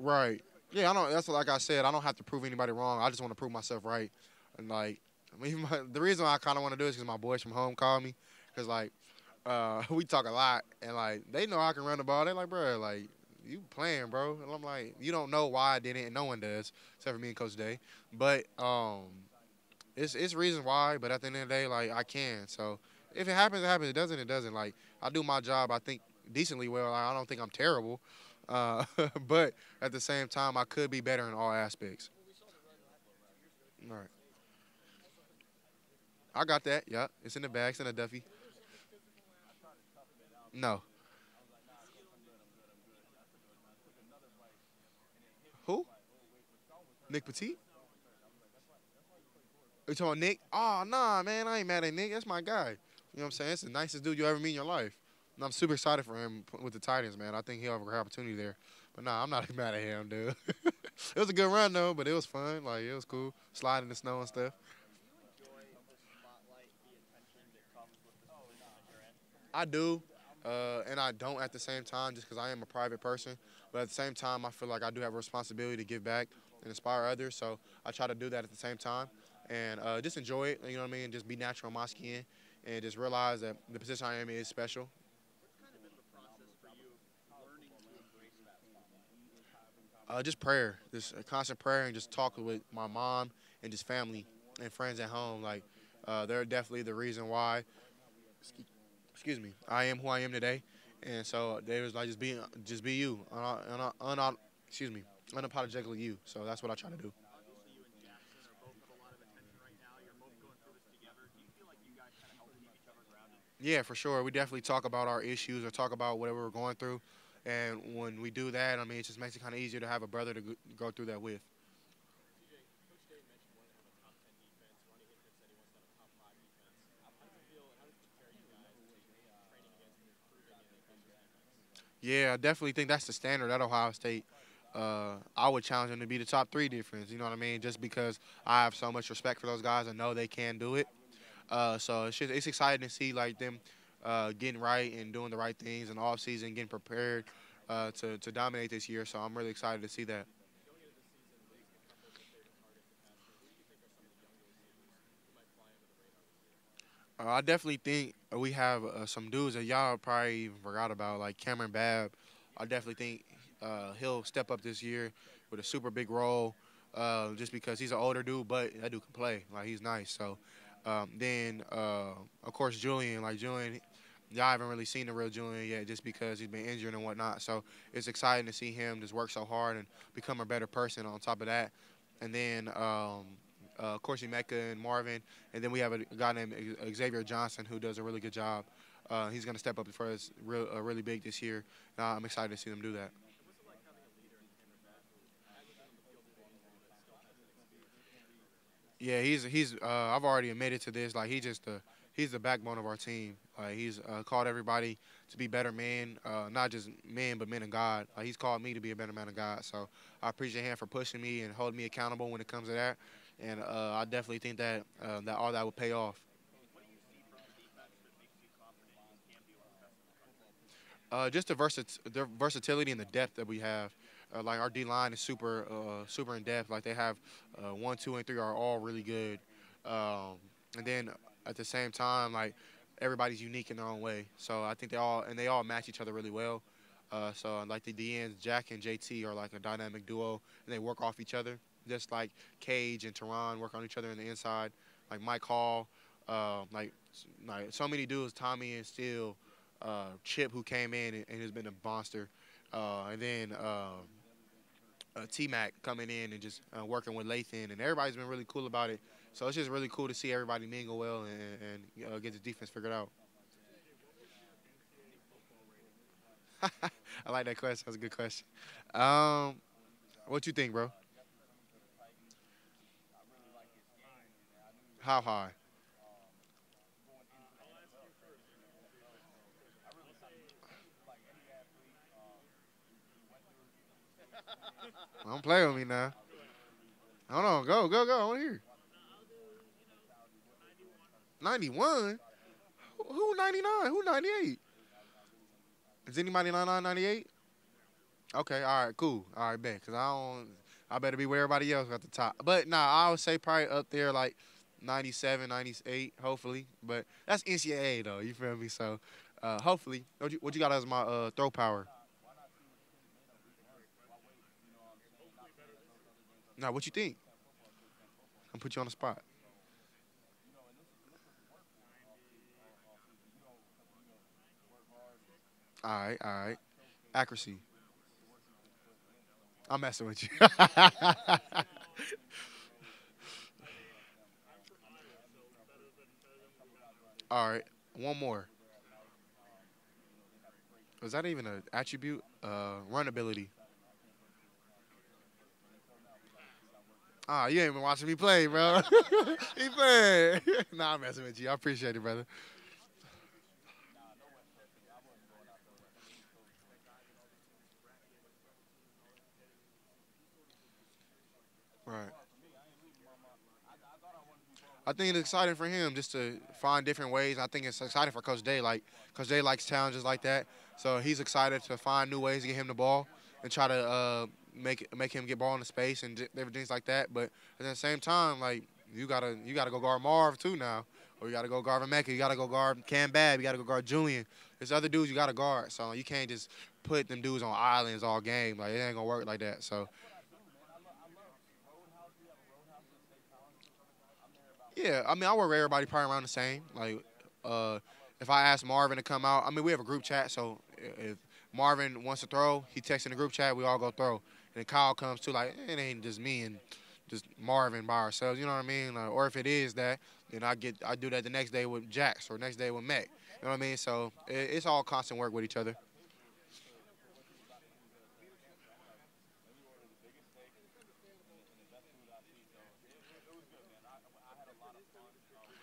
right. Yeah, I don't. That's like I said. I don't have to prove anybody wrong. I just want to prove myself right. And like, I mean, the reason why I kind of want to do it is because my boys from home call me. Because like, we talk a lot, and like they know I can run the ball. They're like, bro, like you playing, bro. And I'm like, you don't know why I didn't, and no one does, except for me and Coach Day. But it's reasons why. But at the end of the day, like I can. So if it happens, it happens. It doesn't, it doesn't. Like I do my job. I think decently well. I don't think I'm terrible. Uh, but at the same time, I could be better in all aspects. All right. I got that. Yeah, it's in the bag. It's in a Duffy. No. Who? Nick Petit? You talking about Nick? Oh, nah, man. I ain't mad at Nick. That's my guy. You know what I'm saying? It's the nicest dude you ever meet in your life. And I'm super excited for him with the Titans, man. I think he'll have a great opportunity there. But nah, I'm not mad at him, dude. It was a good run, though, but it was fun. Like, it was cool. Sliding in the snow and stuff. I do, and I don't at the same time, just because I am a private person. But at the same time, I feel like I do have a responsibility to give back and inspire others. So I try to do that at the same time, and just enjoy it. You know what I mean? Just be natural in my skin, and just realize that the position I am in is special. Just prayer, just a constant prayer, and just talking with my mom and just family and friends at home. Like they're definitely the reason why. Excuse me, I am who I am today, and so they was like just be you, excuse me, unapologetically you. So that's what I try to do. Yeah, for sure. We definitely talk about our issues or talk about whatever we're going through, and when we do that, I mean, it just makes it kind of easier to have a brother to go through that with. Yeah, I definitely think that's the standard at Ohio State. I would challenge them to be the top three defense. You know what I mean? Just because I have so much respect for those guys and know they can do it. So it's exciting to see like them getting right and doing the right things in the off season, getting prepared to dominate this year. So I'm really excited to see that. I definitely think we have some dudes that y'all probably even forgot about, like Cameron Babb. I definitely think he'll step up this year with a super big role, just because he's an older dude, but that dude can play. Like he's nice. So then, of course, Julian. Like Julian, y'all haven't really seen the real Julian yet, just because he's been injured and whatnot. So it's exciting to see him just work so hard and become a better person. On top of that, and then Corsi Mecca and Marvin, and then we have a guy named Xavier Johnson who does a really good job. He's going to step up for us really big this year. I'm excited to see them do that. Yeah, he's. I've already admitted to this. Like he's the backbone of our team. He's called everybody to be better men, not just men, but men of God. He's called me to be a better man of God. So I appreciate him for pushing me and holding me accountable when it comes to that. And I definitely think that that all that will pay off. Just the versatility and the depth that we have. Like our D line is super in depth. Like they have one, two, and three are all really good. And then at the same time, like everybody's unique in their own way. So I think they all match each other really well. So like the DNs, Jack and JT are like a dynamic duo, and they work off each other. Just like Cage and Teron work on each other in the inside. Like Mike Hall, like so many dudes, Tommy and Steele, Chip who came in and has been a monster, and then T Mac coming in and just working with Lathan, and everybody's been really cool about it. So it's just really cool to see everybody mingle well and get the defense figured out. I like that question. That's a good question. Um, what you think, bro? How high? Don't play with me now. Hold on, go. I want to hear. 91. Who 99? Who 98? Is anybody 99, 98? Okay, all right, cool. All right, bet. Cause I don't. I better be where everybody else at the top. But nah, I would say probably up there like 97, 98, hopefully. But that's NCAA though. You feel me? So hopefully. What you got as my throw power? Now, what you think? I'm put you on the spot. All right. Accuracy. I'm messing with you. All right. One more. Was that even an attribute? Run ability. Ah, you ain't been watching me play, bro. he playing. nah, I'm messing with you. I appreciate it, brother. Right. I think it's exciting for him just to find different ways. I think it's exciting for Coach Day. Like Coach Day likes challenges like that, so he's excited to find new ways to get him the ball and try to make him get ball into space and different things like that. But at the same time, like you gotta go guard Marv too now, or you gotta go guard Mecca. You gotta go guard Cam Bab. You gotta go guard Julian. There's other dudes you gotta guard, so you can't just put them dudes on islands all game. Like it ain't gonna work like that. So yeah, I mean, I work with everybody probably around the same. Like, uh, if I ask Marvin to come out, I mean, we have a group chat, so if Marvin wants to throw, he texts in the group chat, we all go throw. And Kyle comes too, like, it ain't just me and just Marvin by ourselves, you know what I mean? Like, or if it is that, then I do that the next day with Jax or next day with Mac. You know what I mean? So it's all constant work with each other.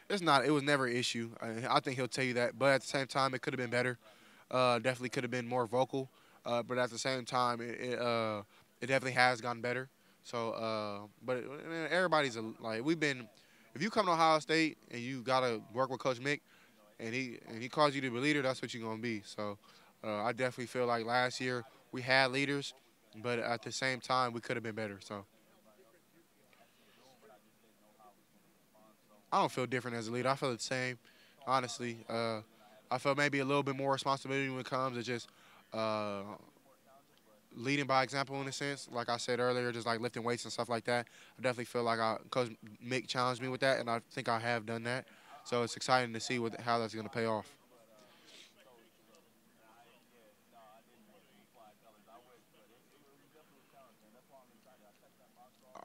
It's not. It was never an issue. I think he'll tell you that. But at the same time, it could have been better. Definitely could have been more vocal. But at the same time, it definitely has gotten better. So, but everybody's like we've been. If you come to Ohio State and you gotta work with Coach Mick, and he calls you to be a leader, that's what you're gonna be. So, I definitely feel like last year we had leaders, but at the same time we could have been better. So. I don't feel different as a leader. I feel the same, honestly. I feel maybe a little bit more responsibility when it comes to just uh, leading by example in a sense. Like I said earlier, just like lifting weights and stuff like that. I definitely feel like Coach Mick challenged me with that, and I think I have done that. So it's exciting to see how that's going to pay off.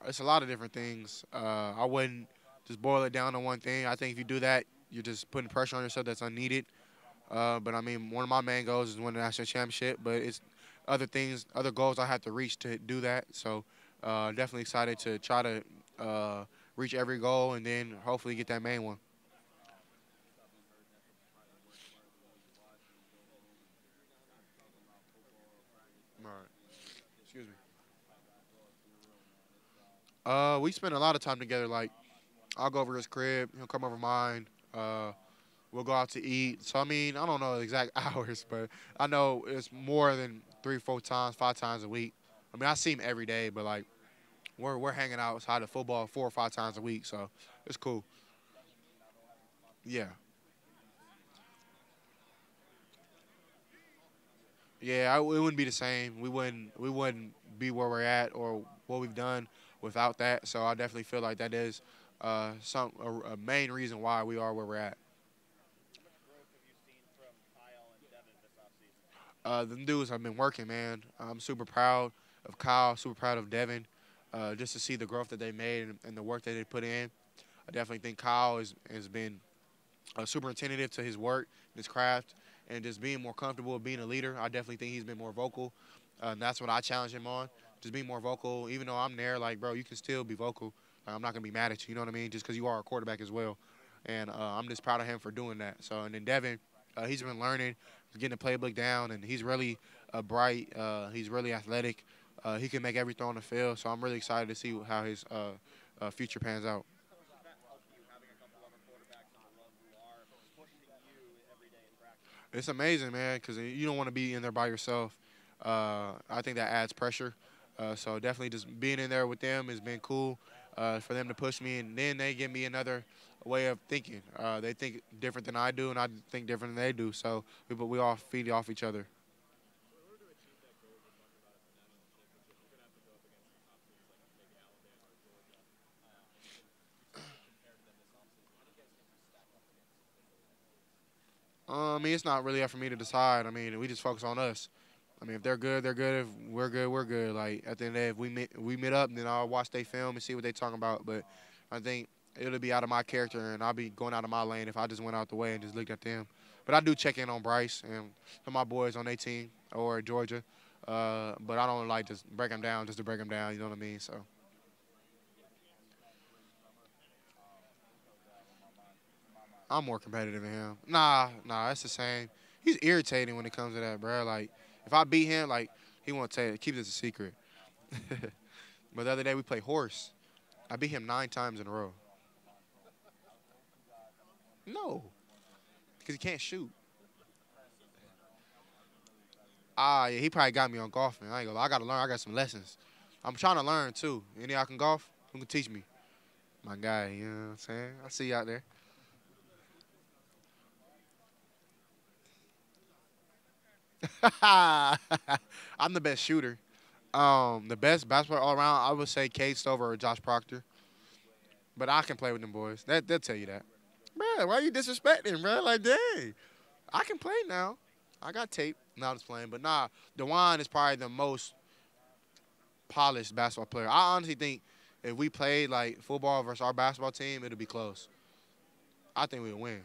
It's a lot of different things. I wouldn't just boil it down to one thing. I think if you do that, you're just putting pressure on yourself that's unneeded. But I mean, one of my main goals is win the national championship. But it's other things, other goals I have to reach to do that. So definitely excited to try to reach every goal and then hopefully get that main one. All right. Excuse me. We spend a lot of time together. Like I'll go over his crib, he'll come over mine. We'll go out to eat. So I mean, I don't know the exact hours, but I know it's more than 3, 4 times, 5 times a week. I mean, I see him every day, but like we're hanging outside of football 4 or 5 times a week, so it's cool. Yeah, yeah. It wouldn't be the same. We wouldn't be where we're at or what we've done without that. So I definitely feel like that is a main reason why we are where we're at. Them dudes have been working, man. I'm super proud of Kyle, super proud of Devin, just to see the growth that they made and the work that they put in. I definitely think Kyle has been super attentive to his work, his craft, and just being more comfortable being a leader. I definitely think he's been more vocal, and that's what I challenge him on. Just being more vocal, even though I'm there. Like, bro, you can still be vocal. I'm not gonna be mad at you. You know what I mean? Just because you are a quarterback as well, and I'm just proud of him for doing that. So, and then Devin, he's been learning, he's getting the playbook down, and he's really bright. He's really athletic. He can make every throw on the field. So I'm really excited to see how his future pans out. It's amazing, man, because you don't want to be in there by yourself. I think that adds pressure. So definitely just being in there with them has been cool for them to push me, and then they give me another way of thinking. They think different than I do, and I think different than they do. So we all feed off each other. I mean, it's not really up for me to decide. I mean, we just focus on us. I mean, if they're good, they're good. If we're good, we're good. Like at the end of the day, if we meet up, then I'll watch they film and see what they talking about. But I think it'll be out of my character, and I'll be going out of my lane if I just went out the way and just looked at them. But I do check in on Bryce and some of my boys on their team or Georgia. But I don't like just break them down just to break them down. You know what I mean? So I'm more competitive than him. Nah, it's the same. He's irritating when it comes to that, bro. Like if I beat him, like he won't tell keep this a secret. But the other day we played horse. I beat him 9 times in a row. No, because he can't shoot. Yeah, he probably got me on golfing. I ain't gonna lie. I gotta learn. I got some lessons. I'm trying to learn too. Any y'all can golf? Who can teach me? My guy, you know what I'm saying? I see you out there. I'm the best shooter. The best basketball all around, I would say Cade Stover or Josh Proctor. But I can play with them boys. They'll tell you that. Man, why you disrespecting, bro? Like, dang. I can play now. I got tape. No, I'm just playing. But nah, Dewan is probably the most polished basketball player. I honestly think if we played like football versus our basketball team, it'll be close. I think we'll win.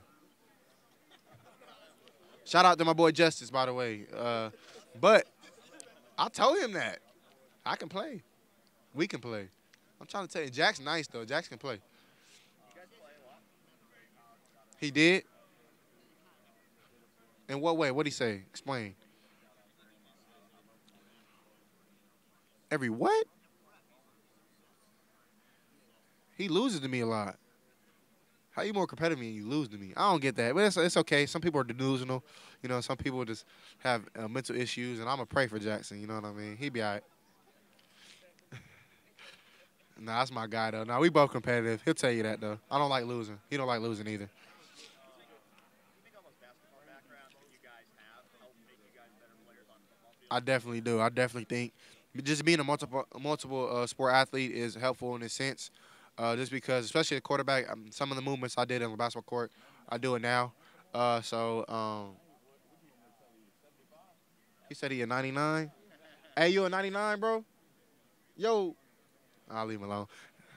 Shout out to my boy Justice, by the way. But I told him that I can play. We can play. I'm trying to tell you, Jack's nice though. Jack's can play. He did. In what way? What'd he say? Explain. Every what? He loses to me a lot. How you more competitive than you lose to me? I don't get that. But it's okay. Some people are delusional. You know, some people just have mental issues, and I'm going to pray for Jackson. You know what I mean? He be all right. Nah, that's my guy, though. Nah, we both competitive. He'll tell you that, though. I don't like losing. He don't like losing either. I definitely do. I definitely think just being a multiple sport athlete is helpful in a sense. Just because, especially at quarterback, some of the movements I did on the basketball court, I do it now. He said he a 99. Hey, you a 99, bro? Yo, I'll leave him alone.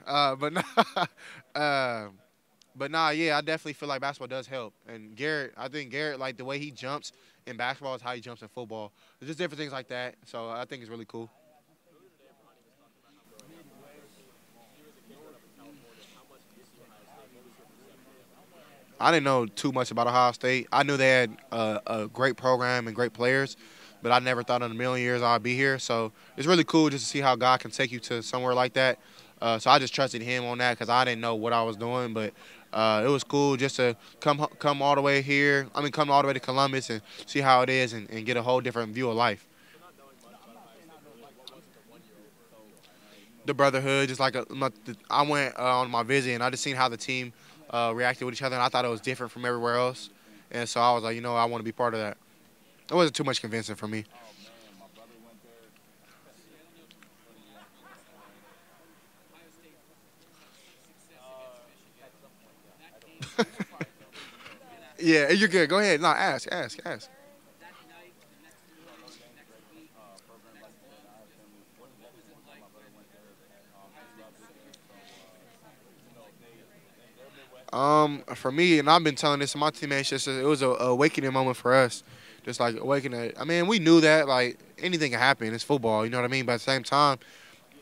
But nah, uh, but nah, yeah, I definitely feel like basketball does help. And Garrett, I think Garrett, like the way he jumps in basketball is how he jumps in football. There's just different things like that. So I think it's really cool. I didn't know too much about Ohio State. I knew they had a great program and great players, but I never thought in a million years I'd be here. So it's really cool just to see how God can take you to somewhere like that. So I just trusted Him on that because I didn't know what I was doing, but it was cool just to come all the way here. I mean, come all the way to Columbus and see how it is and get a whole different view of life. The brotherhood, just like I went on my visit and I just seen how the team reacted with each other, and I thought it was different from everywhere else. And so I was like, I want to be part of that. It wasn't too much convincing for me. Yeah, you're good. Go ahead. No, ask. For me, and I've been telling this to my teammates, just it was a awakening moment for us, just like awakening. I mean, we knew that like anything can happen. It's football, you know what I mean. But at the same time,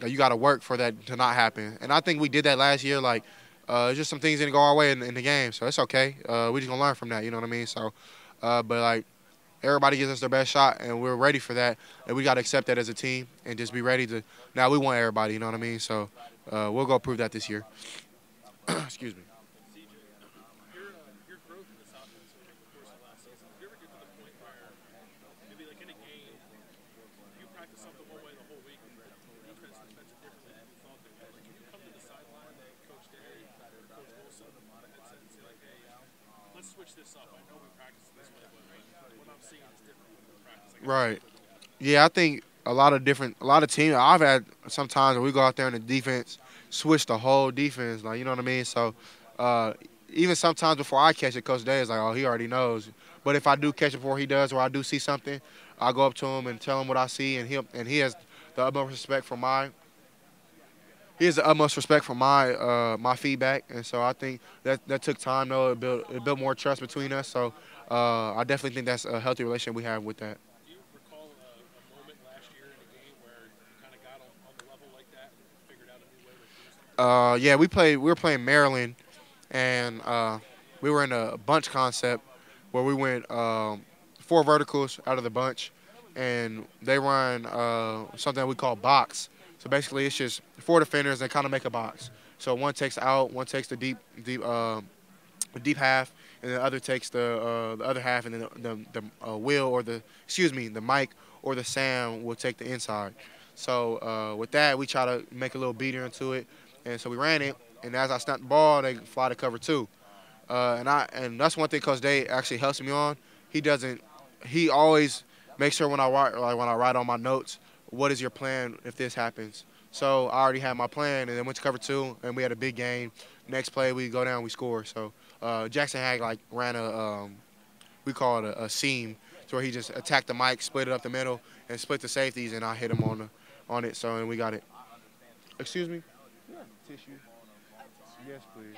you got to work for that to not happen. And I think we did that last year. Like, it's just some things didn't go our way in the game, so it's okay. We just gonna learn from that, you know what I mean. So, but like everybody gives us their best shot, and we're ready for that. And we got to accept that as a team and just be ready to. Now we want everybody, you know what I mean. So, we'll go prove that this year. Excuse me. Right. Yeah, I think a lot of teams. I've had sometimes where we go out there and the defense switch the whole defense, like you know what I mean. So uh, even sometimes before I catch it, Coach Day is like, oh, he already knows. But if I do catch it before he does, or I do see something, I go up to him and tell him what I see, and he has the utmost respect for my feedback, and so I think that took time though. It built more trust between us. So I definitely think that's a healthy relationship we have with that. Yeah, We were playing Maryland, and we were in a bunch concept where we went four verticals out of the bunch, and they run something we call box. So basically, it's just four defenders that kind of make a box. So one takes out, one takes the deep half, and the other takes the other half, and then Will or the Mike or the Sam will take the inside. So with that, we try to make a little beater into it, and so we ran it. And as I snapped the ball, they fly to cover two. And that's one thing Coach Day actually helps me on. He doesn't. He always makes sure when I write on my notes, what is your plan if this happens. So I already had my plan, and then went to cover two, and we had a big game. Next play, we go down, we score. So Jackson Hag like ran we call it a seam, to where he just attacked the mic, split it up the middle, and split the safeties, and I hit him on it. So and we got it. Excuse me. Tissue. Yes, please.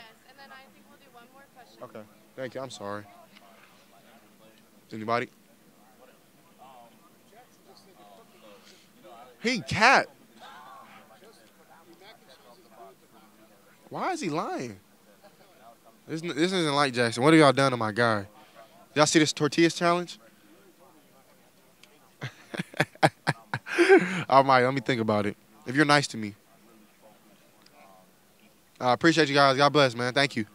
Okay. Thank you. I'm sorry. Anybody? He cat. Why is he lying? This isn't like Jackson. What have y'all done to my guy? Y'all see this tortillas challenge? All right, let me think about it. If you're nice to me, I appreciate you guys. God bless, man. Thank you.